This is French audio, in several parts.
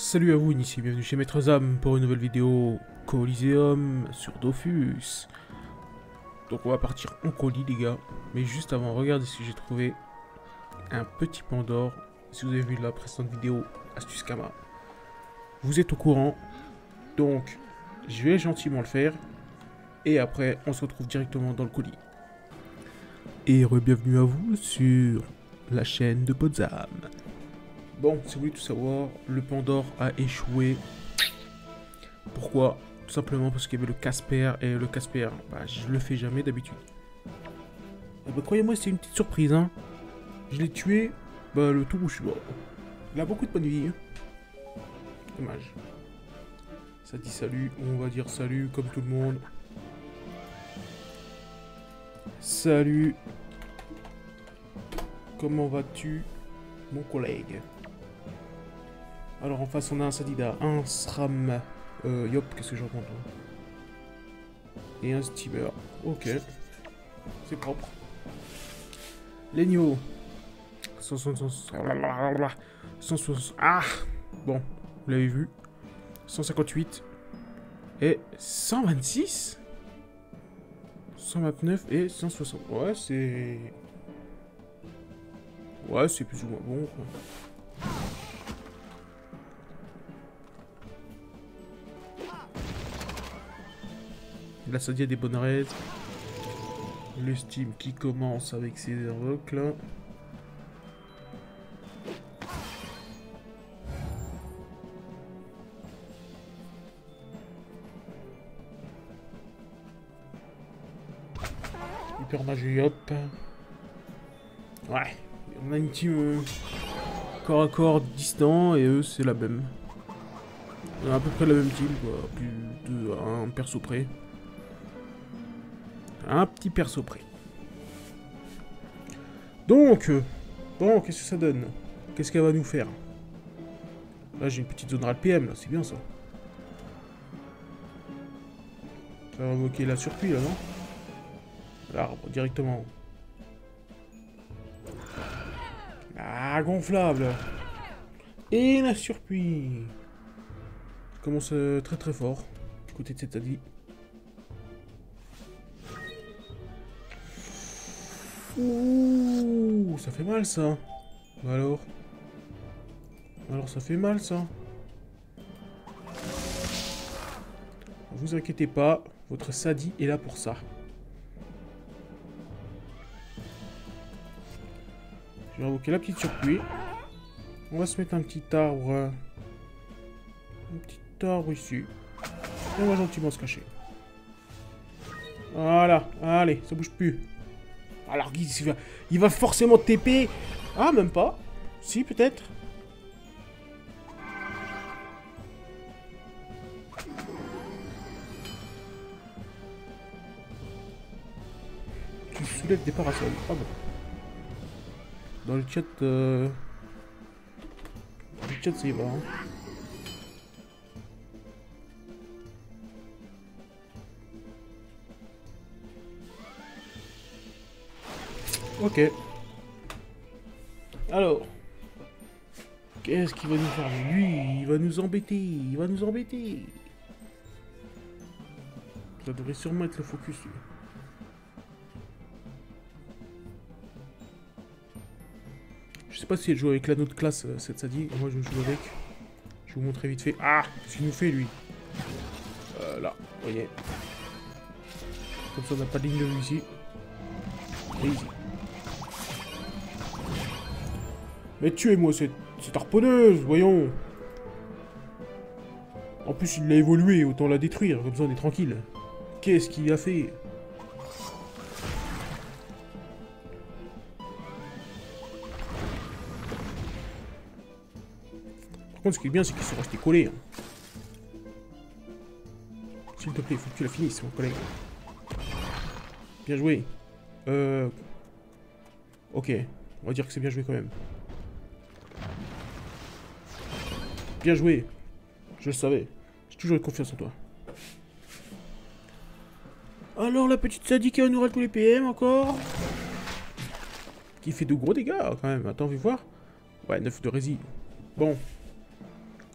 Salut à vous, ici, bienvenue chez Maître Zam pour une nouvelle vidéo Coliseum sur Dofus. Donc on va partir en colis les gars, mais juste avant, regardez si j'ai trouvé un petit Pandore. Si vous avez vu la précédente vidéo Astuce Kama, vous êtes au courant, donc je vais gentiment le faire, et après on se retrouve directement dans le colis. Et re-bienvenue à vous sur la chaîne de Podzam. Bon, si vous voulez tout savoir, le Pandore a échoué. Pourquoi? Tout simplement parce qu'il y avait le Casper, et le Casper, bah, je le fais jamais d'habitude. Et bah, croyez-moi, c'est une petite surprise, hein. Je l'ai tué, bah, le tout rouge. Bon. Il a beaucoup de bonne vie. Hein. Dommage. Ça dit salut, on va dire salut comme tout le monde. Salut. Comment vas-tu, mon collègue? Alors en face on a un Sadida, un SRAM, yop, qu'est-ce que je raconte là? Et un steamer, ok, c'est propre. Legno, 160, ah, bon, vous l'avez vu, 158 et 126, 129 et 160, ouais c'est plus ou moins bon quoi. Là, ça dit des bonnes raids. Le Steam qui commence avec ses invoques là. Hyper magie, hop. Ouais, on a une team corps à corps distant et eux c'est la même. On a à peu près la même team quoi, plus de un perso près. Un petit perso près. Donc, bon, qu'est-ce que ça donne? Qu'est-ce qu'elle va nous faire? Là, j'ai une petite zone RAL-PM, là, c'est bien ça. Ça va invoquer la surpluie, là, non? L'arbre, directement. Ah, gonflable. Et la surpluie. Ça commence très très fort, du côté de cette adie. Ouh, ça fait mal ça. Alors ça fait mal ça. Vous inquiétez pas, votre Sadi est là pour ça. Je vais invoquer la petite surpluie. On va se mettre un petit arbre. Un petit arbre ici. Et on va gentiment se cacher. Voilà, allez, ça bouge plus. Alors, il va forcément TP. Ah, même pas. Si, peut-être. Tu soulèves des parasols. Ah bon. Dans le chat... Le chat, ça y va. Hein. Ok. Alors. Qu'est-ce qu'il va nous faire? Lui, il va nous embêter. Il va nous embêter. Ça devrait sûrement être le focus, lui. Je sais pas si elle joue avec l'anneau de classe, cette Sadie. Moi, je joue avec. Je vais vous montrer vite fait. Ah! Qu'est-ce qu'il nous fait, lui? Là, vous voyez. Comme ça, on n'a pas de ligne de vue ici. Et ici. Mais tuez-moi cette harponneuse, voyons. En plus, il l'a évolué, autant la détruire, comme ça on est tranquille. Qu'est-ce qu'il a fait? Par contre, ce qui est bien, c'est qu'ils sont restés collés. Hein. S'il te plaît, faut que tu la finisses, mon collègue. Bien joué. Ok, on va dire que c'est bien joué quand même. Bien joué. Je le savais. J'ai toujours eu confiance en toi. Alors la petite Sadie qui va nous râler tous les PM encore. Qui fait de gros dégâts quand même. Attends, on va voir. Ouais, 9 de rési. Bon.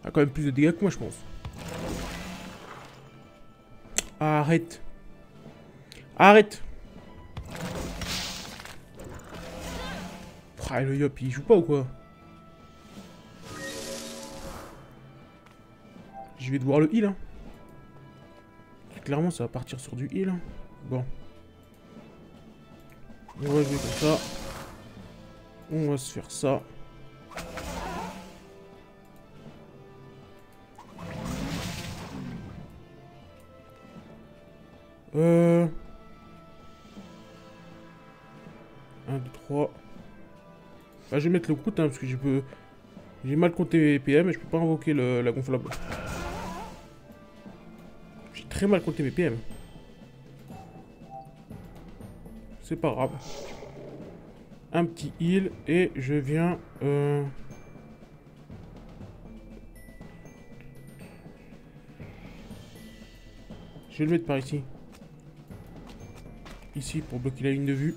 a quand même plus de dégâts que moi, je pense. Arrête. Arrête. Ah, le Yop, il joue pas ou quoi? Je vais devoir le heal, hein. Clairement, ça va partir sur du heal. Hein. Bon. On va jouer comme ça. On va se faire ça. Un, 2, 3. Bah, je vais mettre le croûte, hein, parce que j'ai mal compté mes PM et je peux pas invoquer la gonflable. J'ai très mal compté mes PM. C'est pas grave. Un petit heal et je viens... Je vais le mettre par ici. Ici pour bloquer la ligne de vue.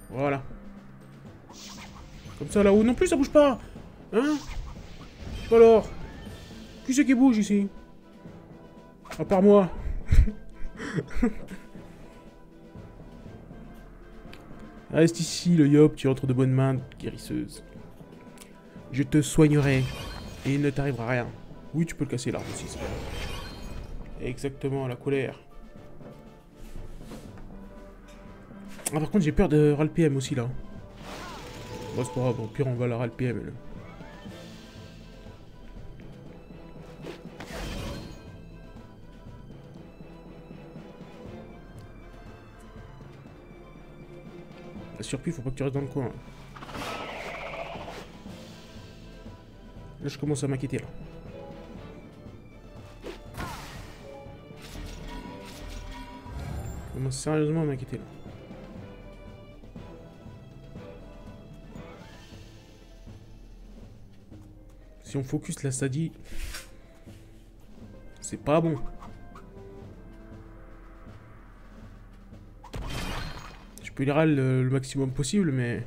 Voilà. Comme ça là-haut. Non plus ça bouge pas. Hein? Alors. Qui c'est qui bouge ici? À part moi. Reste ici le Yop, tu entres de bonnes mains, guérisseuse. Je te soignerai. Et il ne t'arrivera rien. Oui, tu peux le casser l'arbre aussi, c'est bien. Exactement, la colère. Ah, par contre, j'ai peur de Ral PM aussi, là. Bon, c'est pas grave, au pire, on va la Ral PM. Là. La surprise, faut pas que tu restes dans le coin. Là, je commence à m'inquiéter, là. Je commence sérieusement à m'inquiéter, là. Si on focus la Sadie, c'est pas bon. Je peux les râler le maximum possible, mais...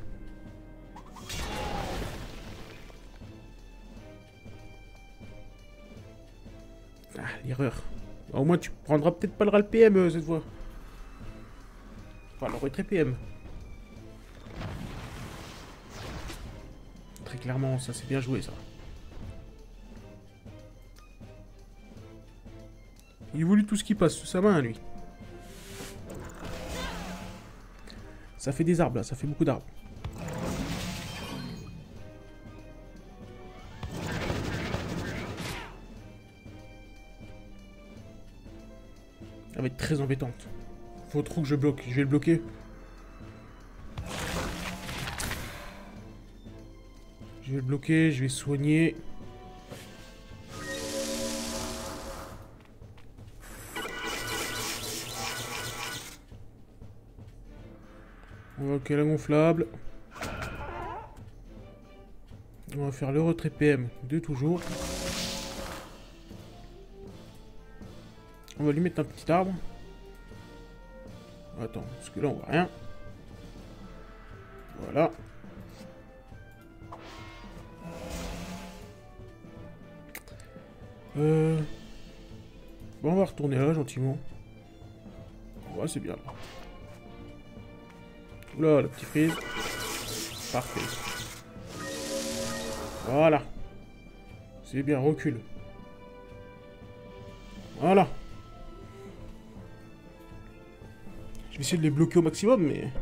Ah, l'erreur. Au moins, tu prendras peut-être pas le râle PM cette fois. Enfin, le retrait PM. Très clairement, ça c'est bien joué, ça. Il voulait tout ce qui passe sous sa main, lui. Ça fait des arbres, là. Ça fait beaucoup d'arbres. Elle va être très embêtante. Faut trop que je bloque. Je vais le bloquer. Je vais le bloquer. Je vais soigner. Ok, la gonflable. On va faire le retrait PM de toujours. On va lui mettre un petit arbre. Attends, parce que là on voit rien. Voilà. Bon, on va retourner là gentiment. Ouais, c'est bien là. Oula, la petite frise. Parfait. Voilà. C'est bien, recule. Voilà. Je vais essayer de les bloquer au maximum, mais...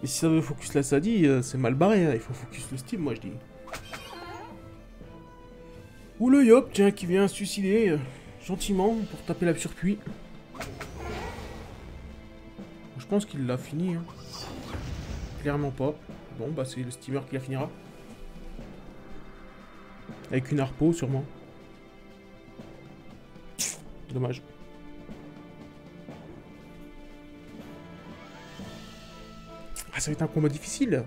Mais si ça veut focus la Sadie, c'est mal barré. Hein. Il faut focus le Steam, moi je dis. Ou le Yop, tiens, qui vient se suicider gentiment pour taper la surpuis. Je pense qu'il l'a fini. Hein. Clairement pas. Bon, bah c'est le steamer qui la finira. Avec une harpo, sûrement. Dommage. Ah, ça va être un combat difficile.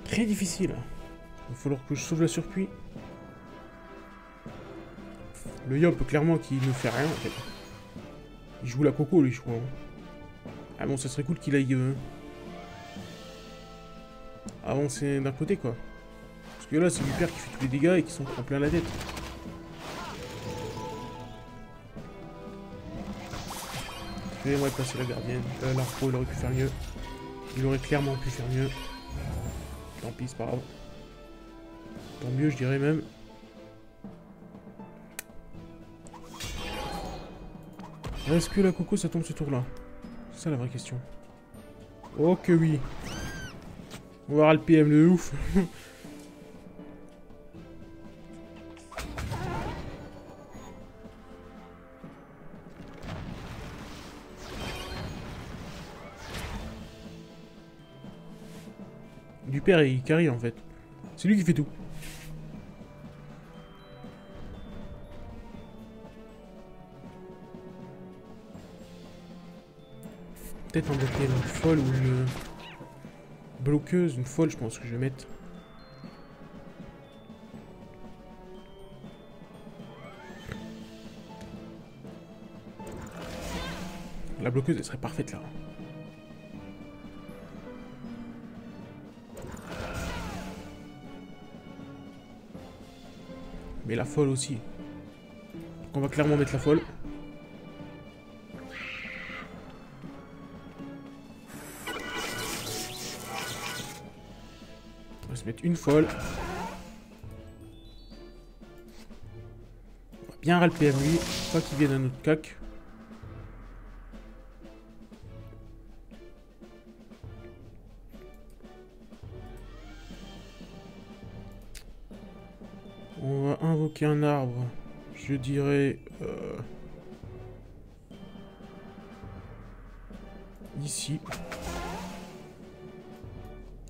Très difficile. Il va falloir que je sauve la surpuis. Le Yop, clairement, qui ne fait rien, en fait. Il joue la coco, lui, je crois. Ah bon, ça serait cool qu'il aille... avancer d'un côté, quoi. Parce que là, c'est Luper qui fait tous les dégâts et qui s'en prend plein la tête. J'aimerais passer la gardienne. L'arco, il aurait pu faire mieux. Il aurait clairement pu faire mieux. Tant pis, c'est pas grave. Tant mieux, je dirais même. Est-ce que la coco, ça tombe ce tour-là? C'est ça la vraie question. Oh que oui. On va voir le PM de ouf. Du père, il carry en fait. C'est lui qui fait tout. Peut-être un bloquer une folle ou une bloqueuse. Une folle, je pense que je vais mettre. La bloqueuse, elle serait parfaite là. Mais la folle aussi. Donc on va clairement mettre la folle. On va se mettre une folle. On va bien râler lui. Pas qu'il vienne à notre cac. On va invoquer un arbre. Je dirais... ici.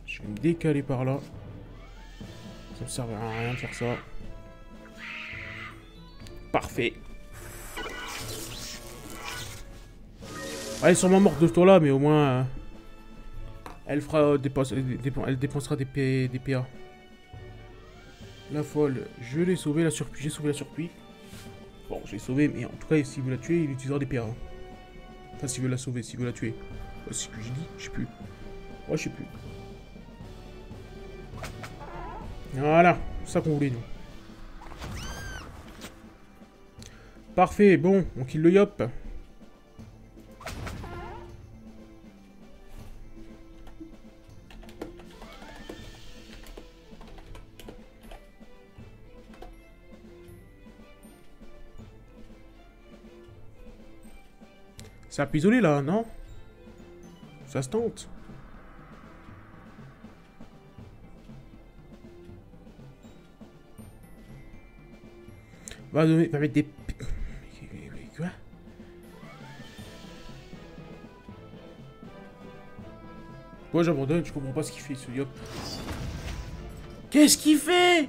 Je vais me décaler par là. Ça me servait à rien de faire ça. Parfait. Elle est sûrement morte de ce tour-là, mais au moins... elle fera elle dépensera des PA. La folle, je l'ai sauvée, la surpuis, j'ai sauvé la surpuis. Bon, je l'ai sauvée, mais en tout cas, s'il veut la tuer, il utilisera des PA. Enfin, s'il veut la sauver, s'il veut la tuer. C'est ce que j'ai dit, je sais plus. Ouais, je sais plus. Voilà, c'est ça qu'on voulait, nous. Parfait, bon, on kill le yop. C'est un peu isolé là, non? Ça se tente. Va mettre des... Quoi? Moi j'abandonne, je comprends pas ce qu'il fait ce yop. Qu'est-ce qu'il fait?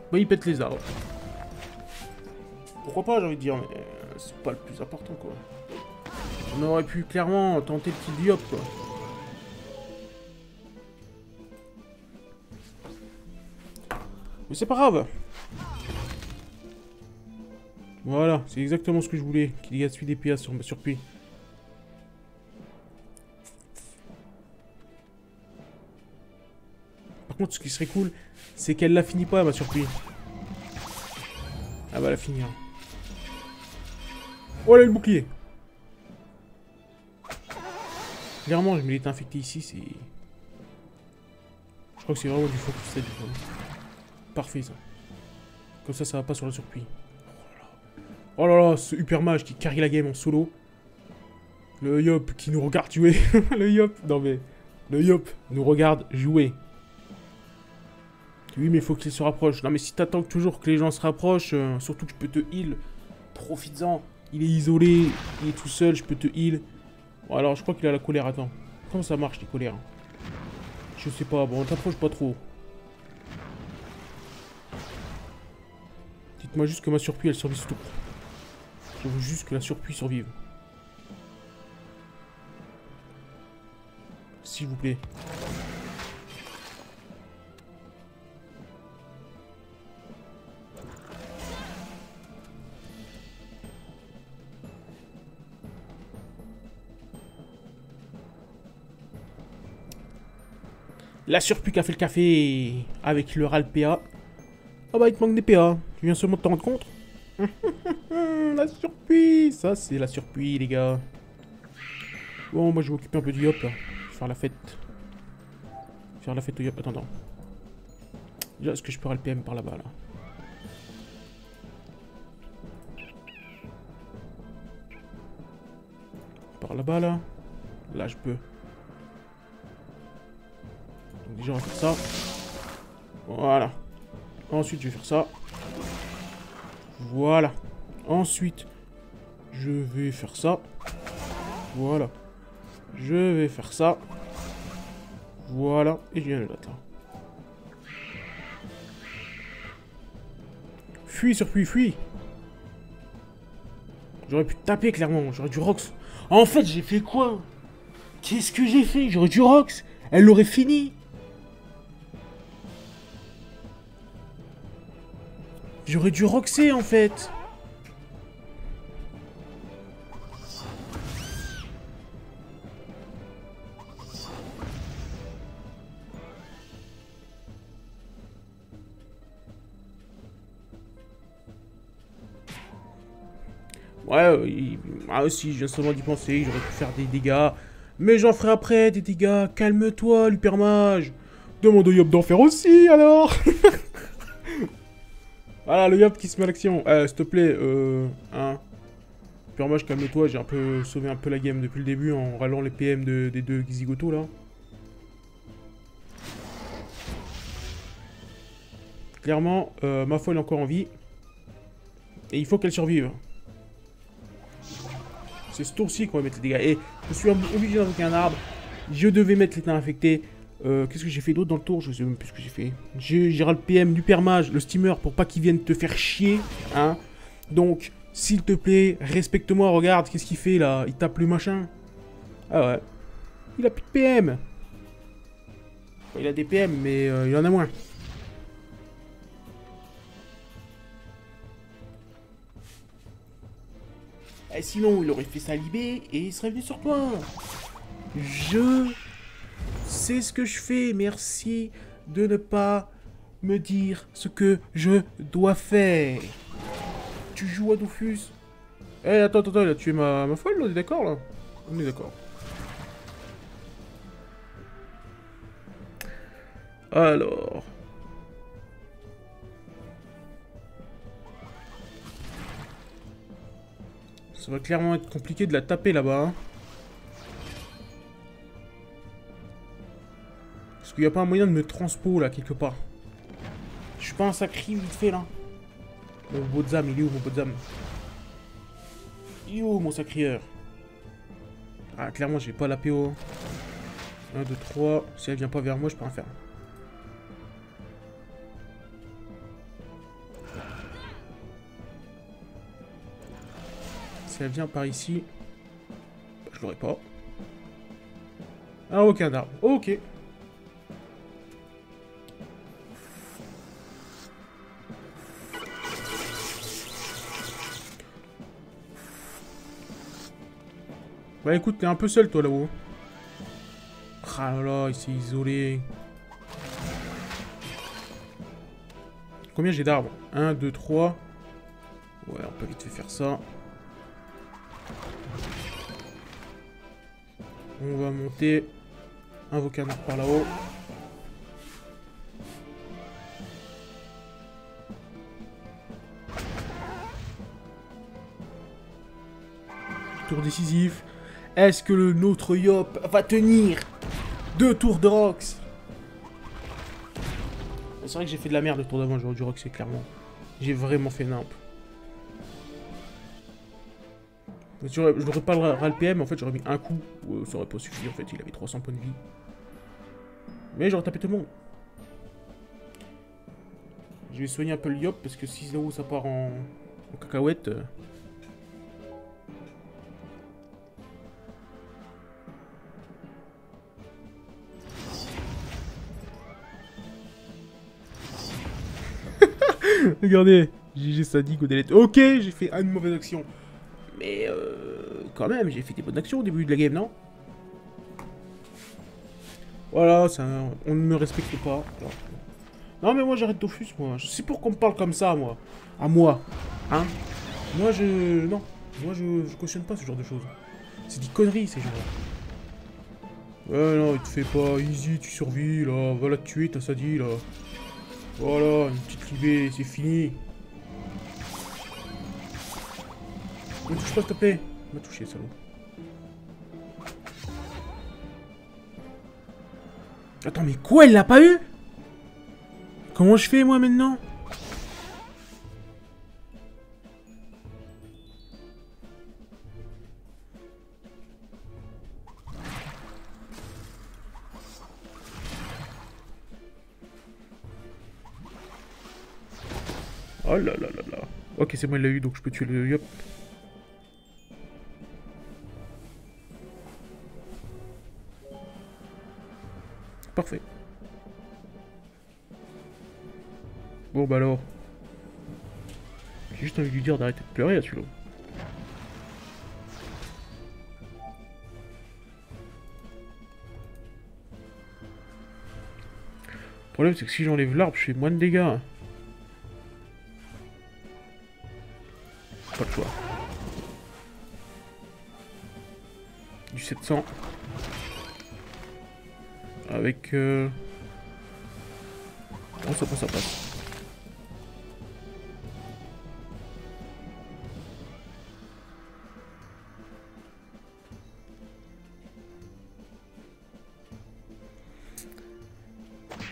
Bah il pète les arbres. Pourquoi pas, j'ai envie de dire, mais c'est pas le plus important quoi. On aurait pu clairement tenter le kill du yop quoi. Mais c'est pas grave. Voilà, c'est exactement ce que je voulais. Qu'il gaspille des PA sur ma surpuis. Par contre, ce qui serait cool, c'est qu'elle la finit pas, ma surpuis. Elle va la finir. Oh là, le bouclier. Clairement, je me l'ai infecté ici, c'est... Je crois que c'est vraiment du focus set. Parfait, ça. Comme ça va pas sur la surpuis. Oh là là, ce hyper mage qui carry la game en solo. Le yop qui nous regarde jouer. Le yop, non mais... Le yop nous regarde jouer. Oui, mais il faut qu'il se rapproche. Non mais si t'attends toujours que les gens se rapprochent, surtout que je peux te heal, profites-en. Il est isolé, il est tout seul, je peux te heal. Bon, alors je crois qu'il a la colère, attends. Comment ça marche les colères? Je sais pas, bon on t'approche pas trop. Dites-moi juste que ma surpuis elle survive tout. Je veux juste que la surpuis survive. S'il vous plaît. La surpu qui a fait le café avec le RAL PA. Ah bah il te manque des PA. Tu viens seulement de t'en rendre compte. La surpuis. Ça c'est la surpuis les gars. Bon moi je vais m'occuper un peu du yop là. Je vais faire la fête. Faire la fête au yop. Attends. Déjà est-ce que je peux RAL PM par là-bas là? Par là-bas là. Là je peux. Donc déjà on va faire ça. Voilà. Ensuite je vais faire ça. Voilà. Ensuite je vais faire ça. Voilà. Je vais faire ça. Voilà. Et je viens de l'autre là. Fuis surpuis, fuis. J'aurais pu te taper clairement. J'aurais dû Rox. En fait j'ai fait quoi? Qu'est-ce que j'ai fait? J'aurais dû Rox. Elle l'aurait fini. J'aurais dû roxer en fait. Ouais, ah aussi, je viens seulement d'y penser, j'aurais pu faire des dégâts. Mais j'en ferai après, des dégâts. Calme-toi, l'hypermage. Demande au Yop d'en faire aussi, alors. Voilà, le Yop qui se met à l'action. S'il te plaît, hein. Hypermage, calme-toi, j'ai un peu sauvé un peu la game depuis le début en râlant les PM des deux zigotos, là. Clairement, ma folle est encore en vie. Et il faut qu'elle survive. C'est ce tour-ci qu'on va mettre les dégâts. Et je suis obligé d'invoquer un arbre. Je devais mettre l'état infecté. Qu'est-ce que j'ai fait d'autre dans le tour? Je sais même plus ce que j'ai fait. J'ai le PM du permage, le steamer, pour pas qu'il vienne te faire chier. Hein. Donc, s'il te plaît, respecte-moi. Regarde, qu'est-ce qu'il fait là? Il tape le machin. Ah ouais. Il a plus de PM. Enfin, il a des PM, mais il en a moins. Et sinon, il aurait fait sa libé et il serait venu sur toi. Je sais ce que je fais. Merci de ne pas me dire ce que je dois faire. Tu joues à Dofus. Eh, attends, il a tué ma folle, là, on est d'accord, là? On est d'accord. Alors... Ça va clairement être compliqué de la taper là-bas. Hein. Parce qu'il n'y a pas un moyen de me transpo là, quelque part. Je suis pas un sacré vite fait là. Mon Bodzam, il est où mon Bodzam? Il est où mon sacrieur? Ah, clairement, j'ai pas la PO. 1, 2, 3. Si elle vient pas vers moi, je peux rien faire. Si elle vient par ici, bah, je l'aurai pas. Ah, aucun arbre. Ok. Bah écoute, t'es un peu seul toi là-haut. Ah là là, il s'est isolé. Combien j'ai d'arbres? 1, 2, 3. Ouais, on peut vite fait faire ça. On va monter. Invoquer un arbre par là-haut. Tour décisif. Est-ce que le nôtre Yop va tenir 2 tours de Rox? C'est vrai que j'ai fait de la merde le tour d'avant, j'aurais dû Roxer clairement. J'ai vraiment fait nimp. Je n'aurais pas le RAL PM, en fait j'aurais mis un coup, ça aurait pas suffi en fait, il avait 300 points de vie. Mais j'aurais tapé tout le monde. Je vais soigner un peu le Yop parce que si là-haut ça part en cacahuète... Regardez, GG sadique au délai. Ok, j'ai fait une mauvaise action. Mais quand même, j'ai fait des bonnes actions au début de la game, non? Voilà, on ne me respecte pas. Alors, non mais moi j'arrête Dofus, moi. Je sais pourquoi on me parle comme ça, moi. À moi. Hein. Moi je... Non. Moi je cautionne pas ce genre de choses. C'est des conneries ces gens-là. Ouais non, il te fait pas easy, tu survis là. Va la tuer, t'as ça dit là. Voilà, une petite libée, c'est fini. Ne me touche pas s'il te plaît. Il m'a touché, salaud. Attends, mais quoi, elle l'a pas eu? Comment je fais, moi, maintenant? Oh là là là là. Ok, c'est moi, il l'a eu, donc je peux tuer le yop. Parfait. Bon, bah alors. J'ai juste envie de lui dire d'arrêter de pleurer à celui-là. Le problème, c'est que si j'enlève l'arbre, je fais moins de dégâts. Pas de choix. Du 700. Avec... Oh, ça passe, ça passe.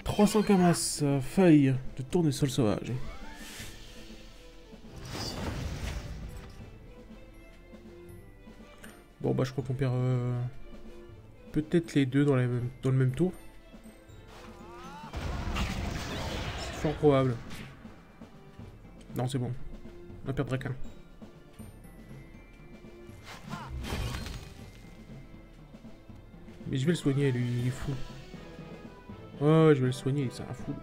« 300 camas, feuilles de tournesol sauvage. » Bon bah je crois qu'on perd peut-être les deux dans le même tour. C'est fort probable. Non c'est bon. On en perdra qu'un. Mais je vais le soigner lui, il est fou. Oh je vais le soigner, c'est un fou.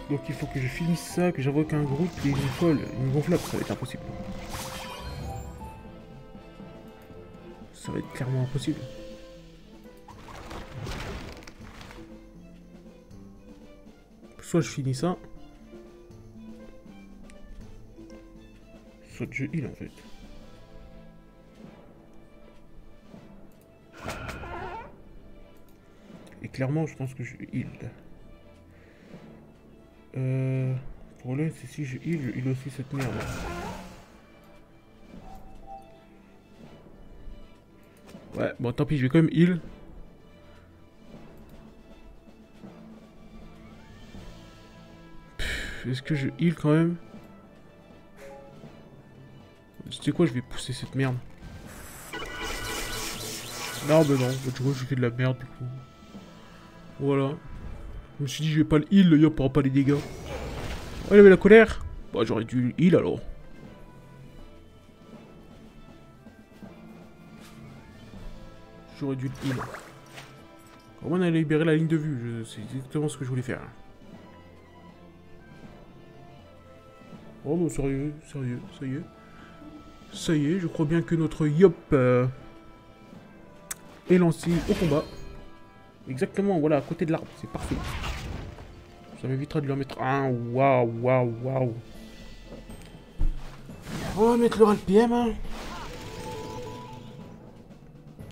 Donc il faut que je finisse ça, que j'invoque un groupe et une folle, une gonflable, ça va être impossible. Ça va être clairement impossible. Soit je finis ça, soit je heal en fait. Et clairement je pense que je heal. Le problème c'est si je heal aussi cette merde. Ouais, bon tant pis, je vais quand même heal. Est-ce que je heal quand même? Tu sais quoi, je vais pousser cette merde. Non, mais non, du coup, je fais de la merde du coup. Voilà. Je me suis dit, je vais pas le heal, le yop aura pas les dégâts. Oh, il avait la colère. Bah, j'aurais dû le heal alors. J'aurais dû le heal. Au moins, on a libéré la ligne de vue. C'est exactement ce que je voulais faire. Oh non, sérieux, sérieux, ça y est. Ça y est, je crois bien que notre Yop est lancé au combat. Exactement, voilà, à côté de l'arbre, c'est parfait. Ça m'évitera de lui en mettre un. Waouh, waouh, waouh. On va mettre le RAL PM. Hein.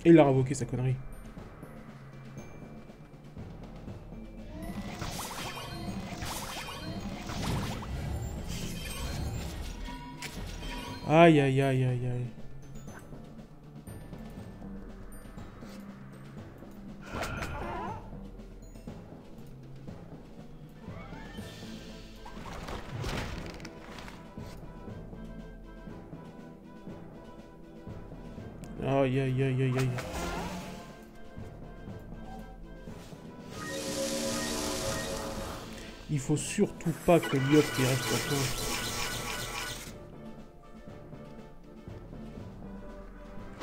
Et il a révoqué sa connerie. Aïe, aïe, aïe, aïe, aïe. Aïe, aïe, aïe, aïe, aïe. Il faut surtout pas que Lyop qui reste à toi.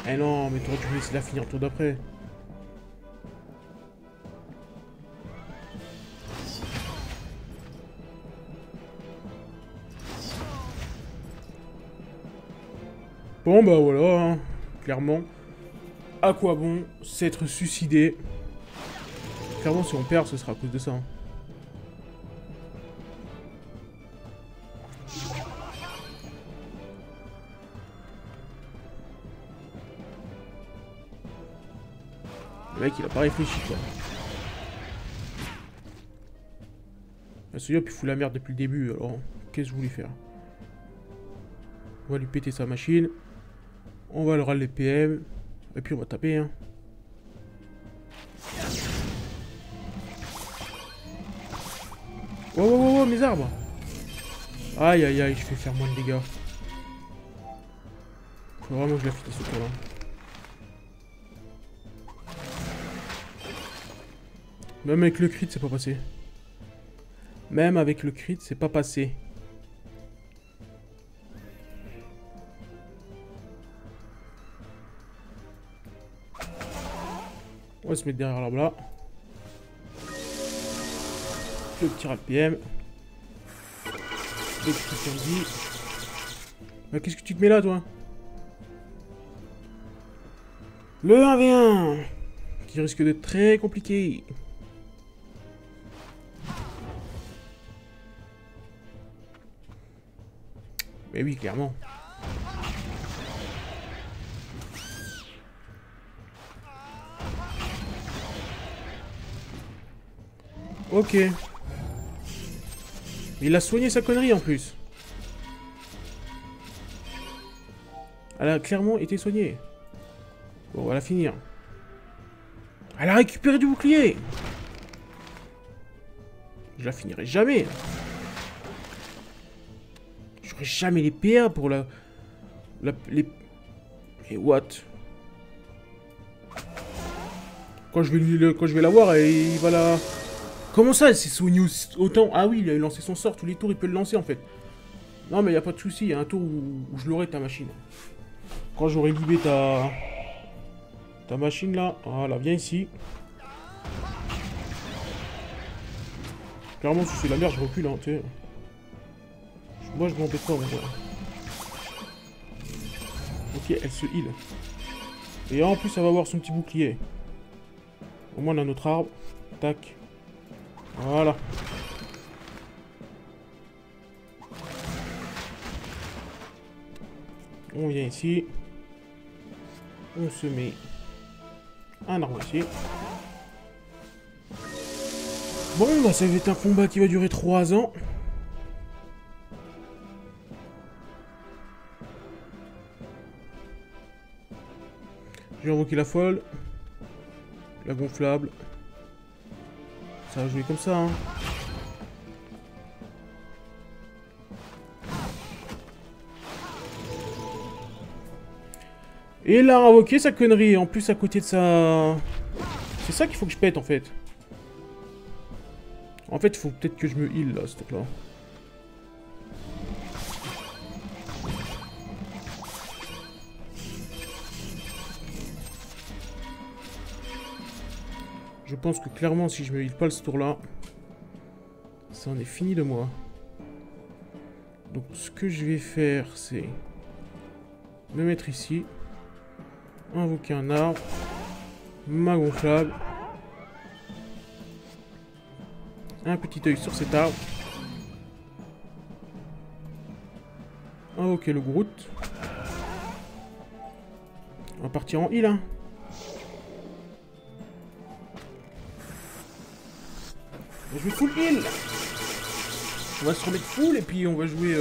Eh non, mais toi tu me laisses la finir le tour d'après. Bon bah voilà, hein. Clairement. À quoi bon s'être suicidé? Clairement si on perd ce sera à cause de ça. Hein. Le mec il a pas réfléchi quoi. Celui-là il fout la merde depuis le début alors qu'est-ce que je voulais faire? On va lui péter sa machine. On va le râler PM. Et puis on va taper hein. Oh, oh, oh, mes arbres. Aïe, aïe, aïe, je vais faire moins de dégâts. Faut vraiment que je la fitte ce tour-là. Même avec le crit, c'est pas passé. Même avec le crit, c'est pas passé. On va se mettre derrière l'arbre là. Le petit RPM. Le petit candy. Mais qu'est-ce que tu te mets là, toi? Le 1v1 qui risque d'être très compliqué. Mais oui, clairement. Ok. Il a soigné sa connerie en plus. Elle a clairement été soignée. Bon, on va la finir. Elle a récupéré du bouclier. Je la finirai jamais. J'aurai jamais les PA pour les... Mais what? Quand je vais la voir, il va la... Comment ça, elle s'est soignée autant? Ah oui, il a lancé son sort. Tous les tours, il peut le lancer, en fait. Non, mais il n'y a pas de souci. Il y a un tour où je l'aurai, ta machine. Quand j'aurai libé ta machine, là. Voilà, viens ici. Clairement, si c'est la merde, je recule, hein, tu sais. Moi, je m'embête pas, moi. Ok, elle se heal. Et en plus, elle va avoir son petit bouclier. Au moins, on a notre arbre. Tac. Voilà. On vient ici. On se met un arbre ici. Bon, bah ça va être un combat qui va durer 3 ans. J'ai invoqué la folle. La gonflable. Ça va jouer comme ça, hein. Et il a invoqué sa connerie. En plus, à côté de ça... C'est ça qu'il faut que je pète, en fait. En fait, il faut peut-être que je me heal, là, ce truc-là. Je pense que clairement, si je me heal pas ce tour-là, ça en est fini de moi. Donc, ce que je vais faire, c'est me mettre ici, invoquer un arbre, ma gonflable, un petit œil sur cet arbre, invoquer le Groot. On va partir en heal, hein. Je vais full heal. On va se remettre full et puis on va jouer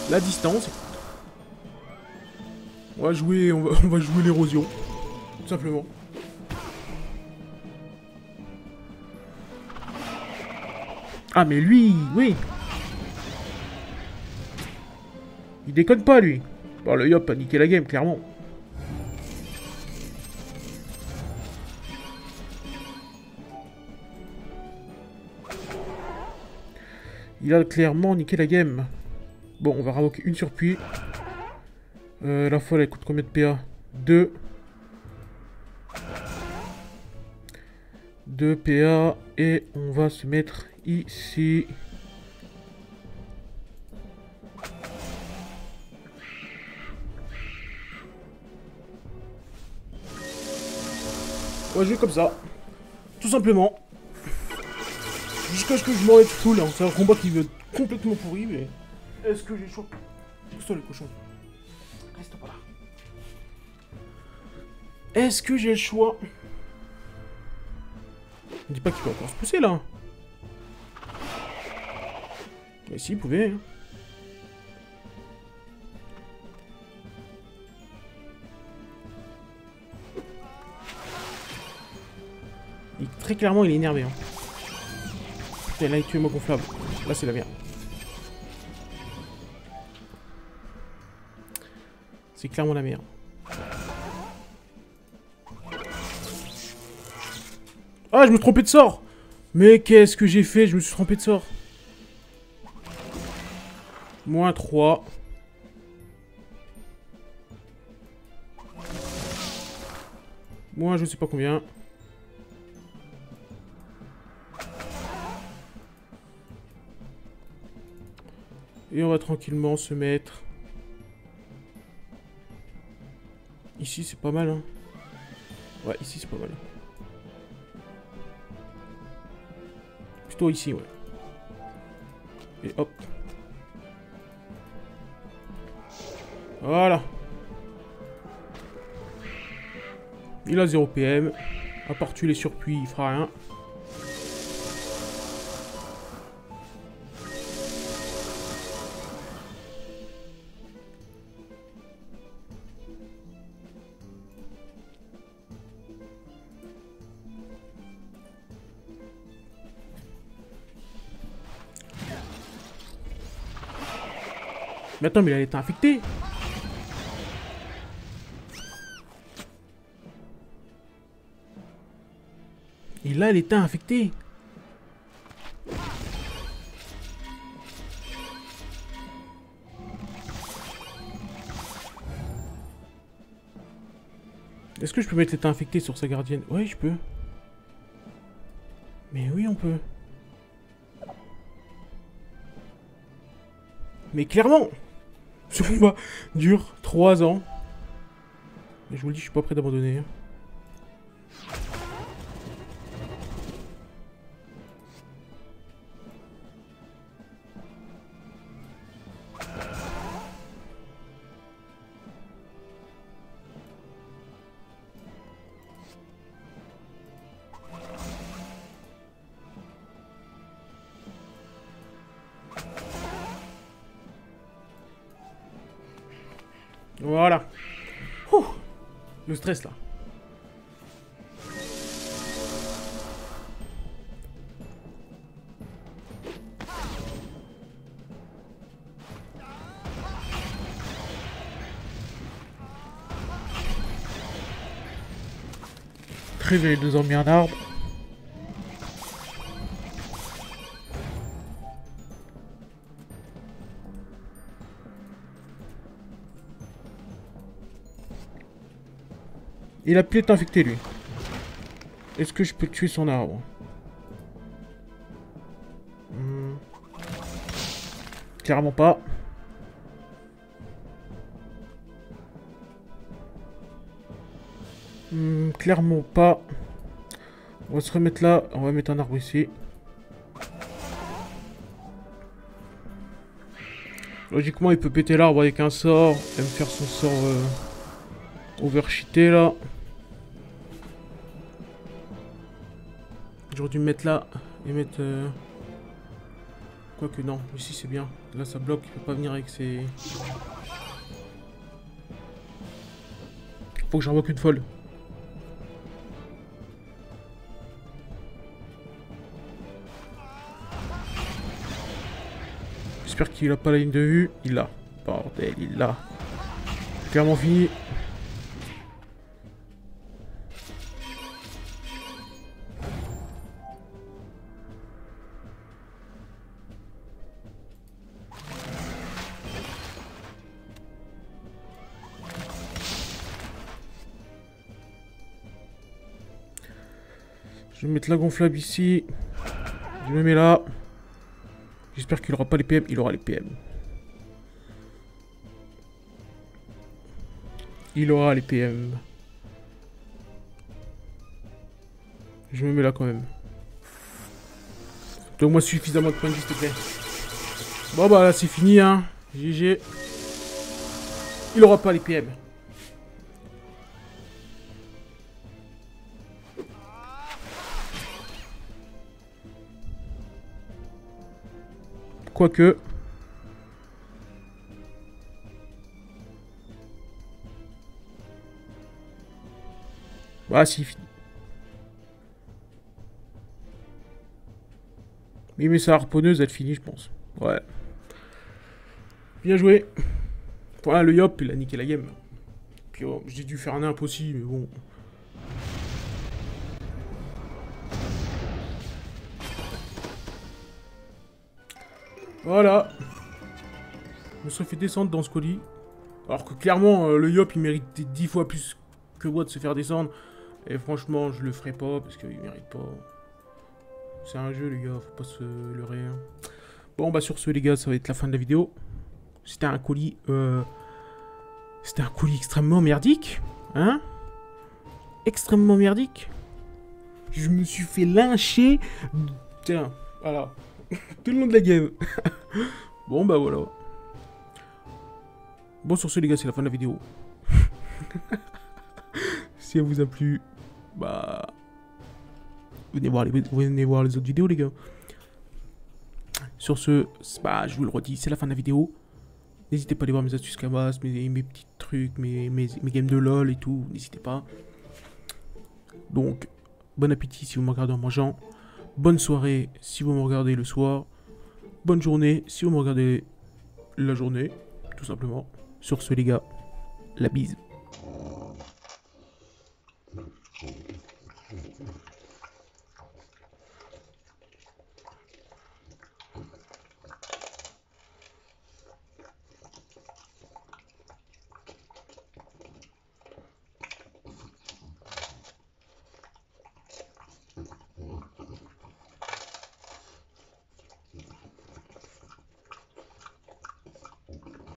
la distance. On va jouer l'érosion. Tout simplement. Ah mais lui, oui. Il déconne pas lui. Bon le Yop a niqué la game clairement. Il a clairement niqué la game. Bon, on va ravoquer une surpuis. La folle, elle coûte combien de PA? 2. 2 PA. Et on va se mettre ici. On va jouer comme ça. Tout simplement. Jusqu'à ce que je m'en mette full. Hein. C'est un combat qui veut être complètement pourri, mais... Est-ce que j'ai le choix? Pousse-toi le cochon. Reste pas là. Est-ce que j'ai le choix? Ne dis pas qu'il peut encore se pousser, là. Mais si, il pouvait. Hein. Très clairement, il est énervé. Hein. Putain, là, il tue ma gonflable. Là, c'est la merde. C'est clairement la merde. Ah, je me suis trompé de sort! Mais qu'est-ce que j'ai fait? Je me suis trompé de sort. Moins 3. Moins je sais pas combien. Et on va tranquillement se mettre... Ici, c'est pas mal, hein. Ouais, ici, c'est pas mal. Plutôt ici, ouais. Et hop. Voilà. Il a 0 PM. À part tuer les surpuits, il fera rien. Mais attends, mais il a été infecté. Et là, elle était infectée. Est-ce que je peux mettre l'état infecté sur sa gardienne? Ouais, je peux. Mais oui, on peut. Mais clairement, ce combat dure 3 ans. Et je vous le dis, je suis pas prêt d'abandonner. Voilà. Ouh, le stress là. Très bien, les deux ont mis un arbre. Il a peut-être infecté lui. Est-ce que je peux tuer son arbre? Clairement pas. Clairement pas. On va se remettre là. On va mettre un arbre ici. Logiquement, il peut péter l'arbre avec un sort. Et me faire son sort overcheaté là. J'aurais dû me mettre là. Et mettre... Quoique non, ici c'est bien. Là ça bloque, il peut pas venir avec ses... Faut que j'envoie qu'une folle. J'espère qu'il a pas la ligne de vue. Il l'a. Bordel, il l'a. Clairement fini. Je vais mettre la gonflable ici. Je me mets là. J'espère qu'il aura pas les PM. Il aura les PM. Il aura les PM. Je me mets là quand même. Donne-moi suffisamment de points de vie, s'il te plaît. Bon bah là c'est fini hein. GG. Il aura pas les PM. Quoique. Ah si, fini. Oui mais sa harponneuse elle finit je pense. Ouais. Bien joué. Voilà le Yop il a niqué la game. Puis oh, j'ai dû faire un imp aussi mais bon. Voilà. On se fait descendre dans ce colis. Alors que clairement, le Yop, il mérite 10 fois plus que moi de se faire descendre. Et franchement, je le ferai pas parce qu'il mérite pas. C'est un jeu, les gars, faut pas se leurrer. Hein. Bon, bah sur ce, les gars, ça va être la fin de la vidéo. C'était un colis... C'était un colis extrêmement merdique. Hein? Extrêmement merdique. Je me suis fait lyncher. Tiens, voilà. Tout le long de la game. Bon, bah voilà. Bon, sur ce, les gars, c'est la fin de la vidéo. Si elle vous a plu, bah... venez voir les autres vidéos, les gars. Sur ce, bah, je vous le redis, c'est la fin de la vidéo. N'hésitez pas à aller voir mes astuces Kamas, mes petits trucs, mes games de LOL et tout. N'hésitez pas. Donc, bon appétit si vous me regardez en mangeant. Bonne soirée si vous me regardez le soir. Bonne journée si vous me regardez la journée, tout simplement. Sur ce, les gars, la bise.